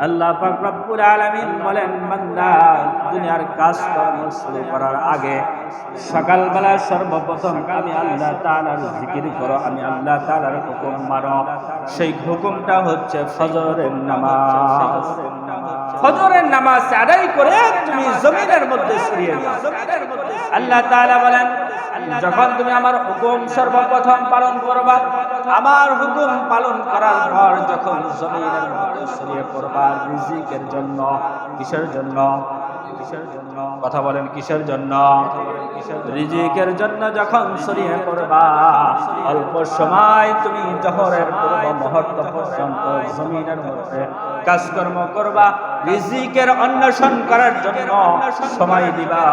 আল্লাহ পাক রব্বুল আলামিন বলেন, বান্দা দুনিয়ার কাজকর্ম শুরু করার আগে সকালবেলা সর্বপ্রথম আমি আল্লাহ তাআলার জিকির করো, আমি আল্লাহ তাআলার হুকুম মানো। সেই হুকুমটা হচ্ছে ফজরের নামাজ। ফজরের নামাজ আদায় করে তুমি জমিনের মধ্যে ছড়িয়ে যাও। আল্লাহ তাআলা বলেন, যখন তুমি আমার হুকুম সর্বপ্রথম পালন করবা, আমার হুকুম পালন করার পর যখন জমিনের মধ্যে ছড়িয়ে পড়বা রিজিকের জন্য। কিসের জন্য? কিসের জন্য? কথা বলেন, কিসের জন্য? রিজিকের জন্য যখন ছড়িয়ে পড়বা, অল্প সময় তুমি জোহরের পূর্ব মুহূর্ত পর্যন্ত জমিনের মধ্যে কাজকর্ম করবা, রিজিকের অন্বেষণ করার জন্য সময় দিবা।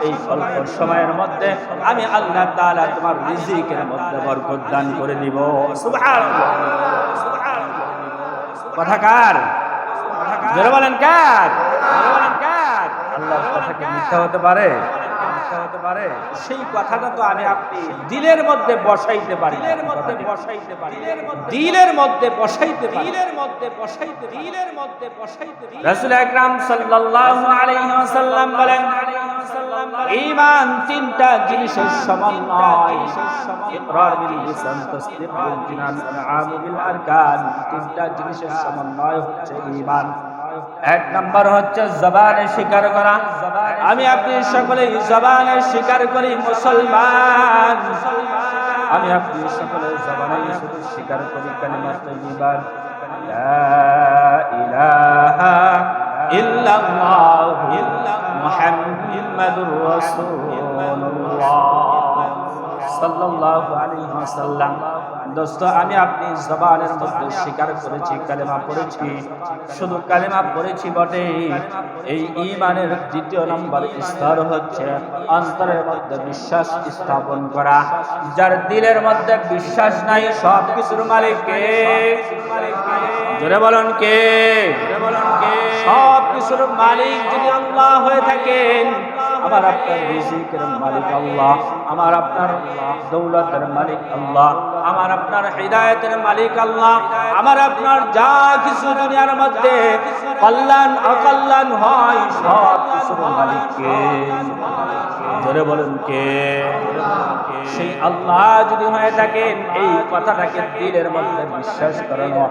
এই অল্প সময়ের মধ্যে আমি আল্লাহ তাআলা তোমার রিজিকের মধ্যে বরকত দান করে দিব। সুবহানাল্লাহ। কথা কার? জোরে বলেন কার? আল্লাহর কথা কি মিথ্যা হতে পারে? সেই কথাটা তো আমি আপনি দিলের মধ্যে বসাইতে পারি, রাসূল আকরাম সাল্লাল্লাহু আলাইহি ওয়াসাল্লাম বলেন, ঈমান তিনটা জিনিসের সমন্বয়। ইকরার বিল লিসান, তাসদীক বিল জিনান, আমল বিল আরকান। তিনটা জিনিসের সমন্বয় হচ্ছে ঈমান। এক নম্বর হচ্ছে জবানে স্বীকার করা, আমি আপনি সকলেই জবানে স্বীকার করি মুসলমান। আমি আপনি সকলে জবানে শুধু স্বীকার করি কালিমা তাইয়্যিবা, লা ইলাহা ইল্লাল্লাহু মুহাম্মাদুর রাসূলুল্লাহ সাল্লাল্লাহু আলাইহি ওয়াসাল্লাম। দোস্ত, আমি আপনি জবানের মধ্যে স্বীকার করেছি, কালেমা পড়েছি, শুধু কালেমা পড়েছি বটে। এই ঈমানের দ্বিতীয় নম্বর স্তর হচ্ছে অন্তরের মধ্যে বিশ্বাস স্থাপন করা। যার দিলের মধ্যে বিশ্বাস নাই, সব কিছুর মালিক কে? জোরে বলুন কে? সব কিছুর মালিক যদি আল্লাহ হয়ে থাকেন, আমার আপনার রিজিকের মালিক আল্লাহ, আমার আপনার দৌলতের মালিক আল্লাহ, আমার আপনার হিদায়াতের মালিক আল্লাহ, আমার আপনার যা কিছু দুনিয়ার মধ্যে কল্যাণ অকল্যাণ হয় সব কিছুর মালিক কে? জোরে বলুন কে? সেই আল্লাহ যদি হয়ে থাকেন, এই কথাটাকে দিলের মধ্যে বিশ্বাস করানো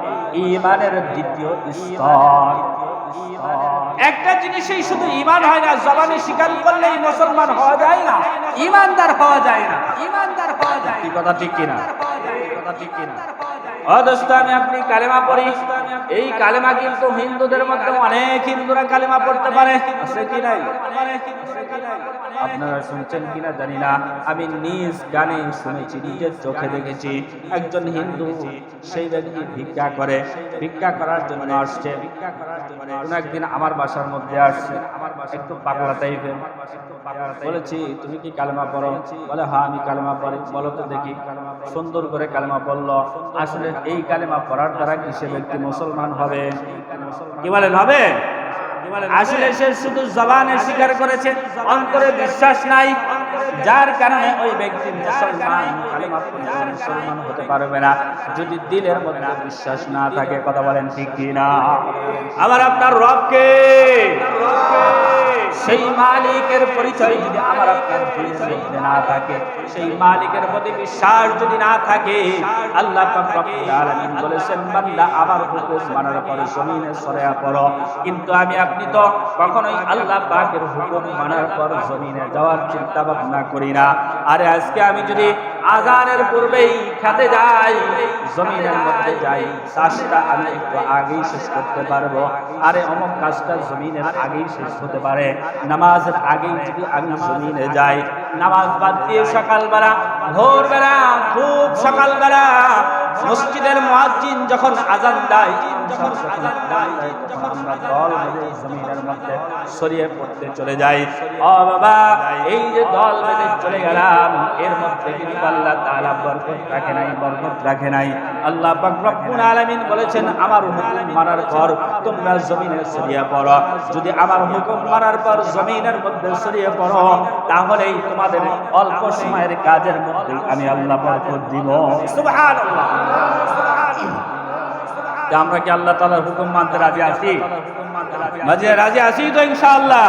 ঈমানের দ্বিতীয় স্তর। একটা জিনিসই শুধু ঈমান হয় না, জবানে স্বীকার করলেই মুসলমান হওয়া যায় না, ঈমানদার হওয়া যায় না। কি কথা ঠিক কিনা? ও দোস্ত, আমি আপনি কালেমা পড়ি, এই কালেমা কিন্তু হিন্দুদের মধ্যে অনেক হিন্দুরা কালেমা পড়তে পারে, আছে কি নাই? আপনারা শুনছেন কিনা জানি না, আমি নিজ গানে শুনেছি, নিজের চোখে দেখেছি। একজন হিন্দু, সেই ব্যক্তি ভিক্ষা করার জন্য আসছে। কোন একদিন আমার বাসার মধ্যে আসছে, একটু পাগলা টাইপের। বলেছি, তুমি কি কালেমা পড়ো? বলে, হ্যাঁ আমি কালেমা পড়ি। বলো তো দেখি। সুন্দর করে কালেমা পড়লো। আসলে এই কালেমা পড়ার দ্বারা কি সে ব্যক্তি মুসলমান হবে? কি বলেন হবে? আসলে সে শুধু জবানে স্বীকার করেছে, অন্তরে বিশ্বাস নাই, যার কারণে ওই ব্যক্তি মুসলমান হতে পারবে না যদি দিলের মধ্যে বিশ্বাস না থাকে। কথা বলেন ঠিক কি না? আমার আপনার রবকে, সেই মালিকের পরিচয় যদি আমার আপনার দিলের মধ্যে না থাকে, সেই মালিকের প্রতি বিশ্বাস যদি না থাকে, আল্লাহ পাক রব্বুল আলামিন বলেছেন, বান্দা আমার হুকুম মানার পরে জমিনে সরিয়া পড়ো। কিন্তু আমি আপনি তো কখনোই আল্লাহ পাকের হুকুম মানার পর জমিনে যাওয়ার চিন্তা ভাবনা করি না। আরে আজকে আমি যদি আযানের পূর্বেই খেতে যাই, জমিনের মধ্যে যাই, কাজটা আমি একটু আগেই শেষ করতে পারবো। আরে অমুক কাজটা জমিনের আগেই শেষ হতে পারে। নামাজের আগেই যদি আমি জমিনে যাই, নামাজ বাদ দিয়ে সকালবেলা, ভোরবেলা, খুব সকালবেলা মসজিদের মুয়াজ্জিন যখন আযান দেয়, আমরা দল বেঁধে জমিনের মধ্যে ছড়িয়ে পড়তে চলে যাই। ও বাবা, এই যে দল বেঁধে চলে গেলাম, এর মধ্যে কিন্তু আল্লাহ তাআলা বরকত রাখে নাই। আল্লাহ পাক রব্বুল আলামিন বলেছেন, আমার হুকুম মানার পর তোমরা জমিনে ছড়িয়ে পড়ো। যদি আমার হুকুম মানার পর জমিনের মধ্যে ছড়িয়ে পড়ো, তাহলেই তোমাদের অল্প সময়ের কাজের মধ্যে আমি আল্লাহ বরকত দিব। সুবহানাল্লাহ। যে আমরা কি আল্লাহ তাআলার হুকুম মানতে রাজি আছি? রাজি আছি তো ইনশাআল্লাহ।